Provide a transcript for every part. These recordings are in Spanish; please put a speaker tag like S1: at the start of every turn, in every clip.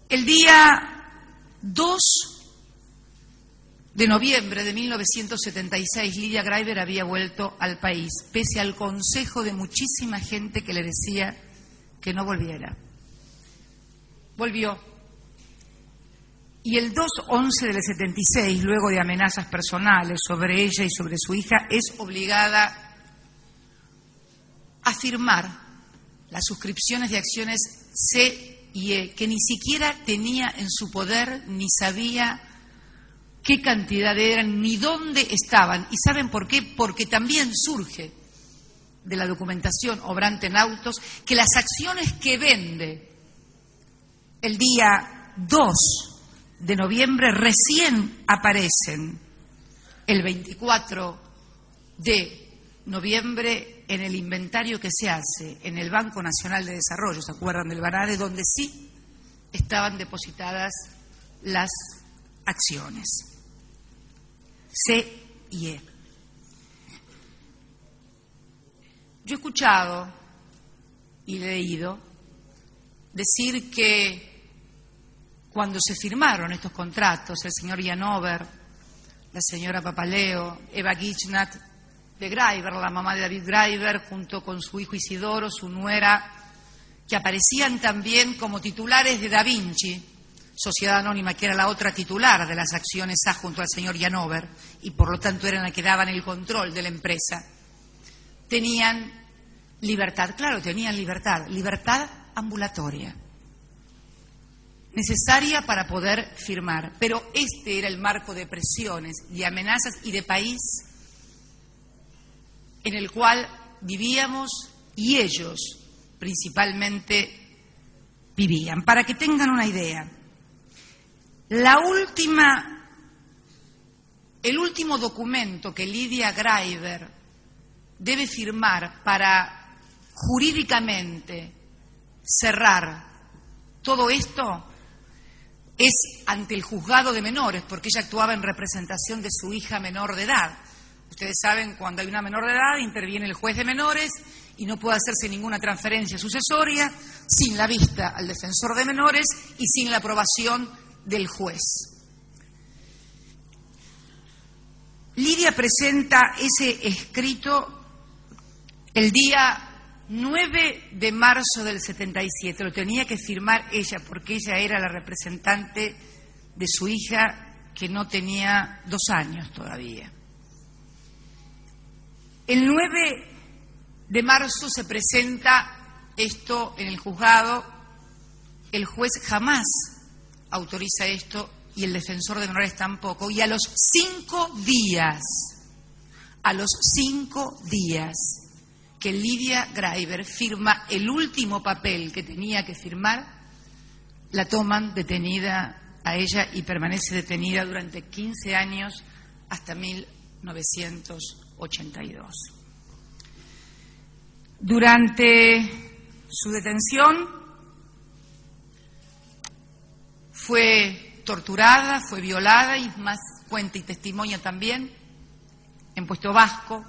S1: El día 2 de noviembre de 1976, Lidia Graiver había vuelto al país, pese al consejo de muchísima gente que le decía que no volviera. Volvió. Y el 2/11 del 76, luego de amenazas personales sobre ella y sobre su hija, es obligada a firmar las suscripciones de acciones C y E, que ni siquiera tenía en su poder, ni sabía qué cantidad eran, ni dónde estaban. ¿Y saben por qué? Porque también surge de la documentación obrante en autos que las acciones que vende el día 2 de noviembre recién aparecen el 24 de noviembre en el inventario que se hace en el Banco Nacional de Desarrollo, ¿se acuerdan del Banade? Donde sí estaban depositadas las acciones C y E. Yo he escuchado y leído decir que cuando se firmaron estos contratos, el señor Janover, la señora Papaleo, Eva Gichnat de Graiver, la mamá de David Graiver, junto con su hijo Isidoro, su nuera, que aparecían también como titulares de Da Vinci, Sociedad Anónima, que era la otra titular de las acciones A junto al señor Janover, y por lo tanto eran las que daban el control de la empresa, tenían libertad. Claro, tenían libertad ambulatoria, necesaria para poder firmar. Pero este era el marco de presiones, de amenazas y de país en el cual vivíamos y ellos principalmente vivían. Para que tengan una idea, el último documento que Lidia Graiver debe firmar para jurídicamente cerrar todo esto es ante el juzgado de menores, porque ella actuaba en representación de su hija menor de edad. Ustedes saben, cuando hay una menor de edad, interviene el juez de menores y no puede hacerse ninguna transferencia sucesoria sin la vista al defensor de menores y sin la aprobación del juez. Lidia presenta ese escrito el día 9 de marzo del 77. Lo tenía que firmar ella porque ella era la representante de su hija, que no tenía 2 años todavía. El 9 de marzo se presenta esto en el juzgado. El juez jamás autoriza esto y el defensor de menores tampoco. Y a los 5 días que Lidia Graiver firma el último papel que tenía que firmar, la toman detenida a ella y permanece detenida durante 15 años hasta 1982. Durante su detención fue torturada, fue violada y más cuenta y testimonia también en Puesto Vasco,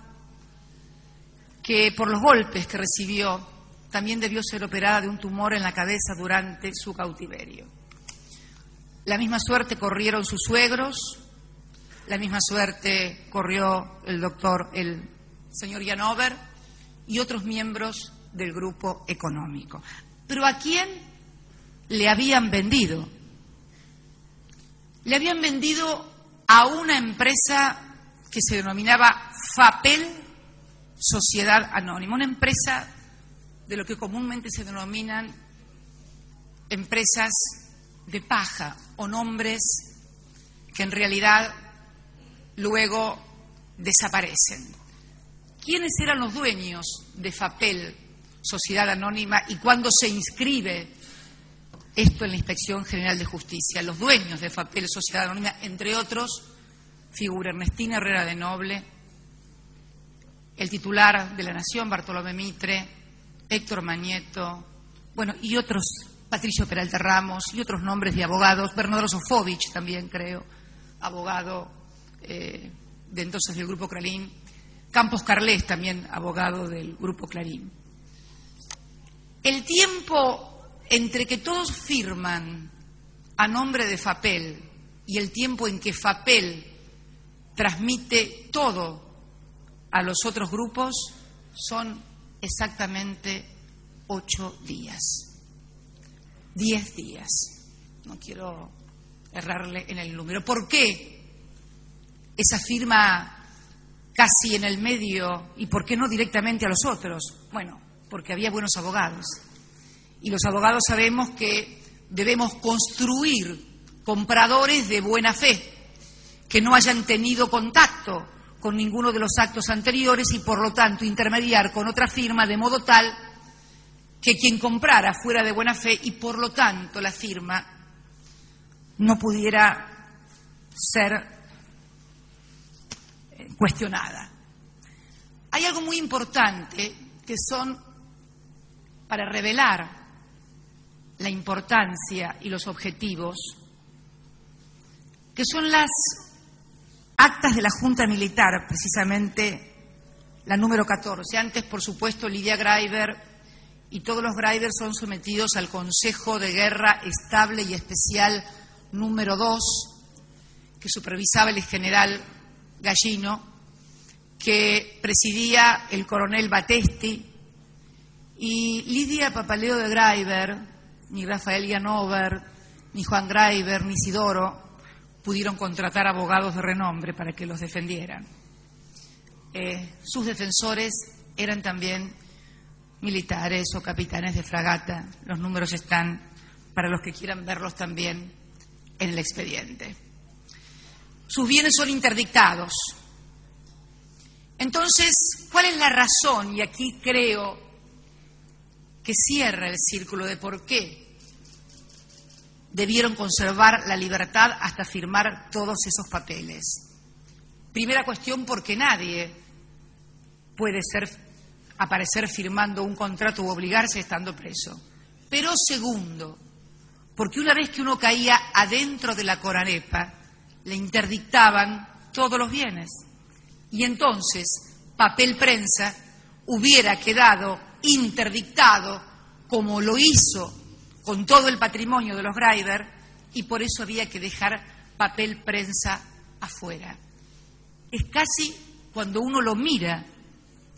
S1: que por los golpes que recibió también debió ser operada de un tumor en la cabeza durante su cautiverio. La misma suerte corrieron sus suegros, la misma suerte corrió el señor Janover y otros miembros del grupo económico. ¿Pero a quién le habían vendido? Le habían vendido a una empresa que se denominaba FAPEL, Sociedad Anónima, una empresa de lo que comúnmente se denominan empresas de paja o nombres que en realidad luego desaparecen. ¿Quiénes eran los dueños de FAPEL, Sociedad Anónima, y cuándo se inscribe esto en la Inspección General de Justicia? Los dueños de FAPEL, Sociedad Anónima, entre otros, figura Ernestina Herrera de Noble, el titular de La Nación, Bartolomé Mitre, Héctor Mañeto, bueno, y otros, Patricio Peralta Ramos, y otros nombres de abogados, Bernardo Sofovich también, creo, abogado de entonces del Grupo Clarín, Campos Carles, también abogado del Grupo Clarín. El tiempo entre que todos firman a nombre de FAPEL y el tiempo en que FAPEL transmite todo a los otros grupos son exactamente 8 días. 10 días. No quiero errarle en el número. ¿Por qué esa firma casi en el medio y por qué no directamente a los otros? Bueno, porque había buenos abogados. Y los abogados sabemos que debemos construir compradores de buena fe, que no hayan tenido contacto con ninguno de los actos anteriores y por lo tanto intermediar con otra firma de modo tal que quien comprara fuera de buena fe y por lo tanto la firma no pudiera ser cuestionada. Hay algo muy importante que son, para revelar la importancia y los objetivos, que son las actas de la Junta Militar, precisamente la número 14. Antes, por supuesto, Lidia Greiber y todos los Greiber son sometidos al Consejo de Guerra Estable y Especial número 2, que supervisaba el general Gallino, que presidía el coronel Batesti, y Lidia Papaleo de Greiber, ni Rafael Llanover, ni Juan Greiber, ni Isidoro pudieron contratar abogados de renombre para que los defendieran. Sus defensores eran también militares o capitanes de fragata. Los números están para los que quieran verlos también en el expediente. Sus bienes son interdictados. Entonces, ¿cuál es la razón? Y aquí creo que cierra el círculo de por qué debieron conservar la libertad hasta firmar todos esos papeles. Primera cuestión, porque nadie puede aparecer firmando un contrato u obligarse estando preso. Pero segundo, porque una vez que uno caía adentro de la Coranepa, le interdictaban todos los bienes. Y entonces, papel prensa hubiera quedado interdictado como lo hizo con todo el patrimonio de los Greiber, y por eso había que dejar papel prensa afuera. Es casi, cuando uno lo mira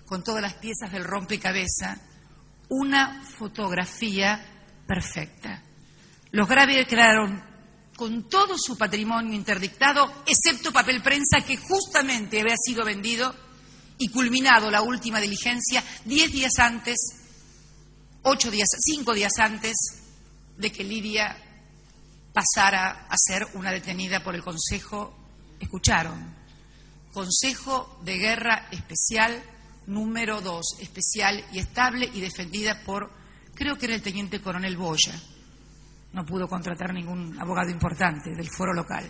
S1: con todas las piezas del rompecabezas, una fotografía perfecta. Los Greiber quedaron con todo su patrimonio interdictado, excepto papel prensa, que justamente había sido vendido y culminado la última diligencia 10 días antes, 5 días antes de que Lidia pasara a ser una detenida por el Consejo, escucharon, Consejo de Guerra Especial número 2, especial y estable, y defendida por, creo que era el teniente coronel Boya. No pudo contratar ningún abogado importante del foro local.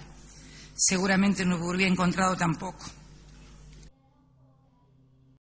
S1: Seguramente no hubiera encontrado tampoco.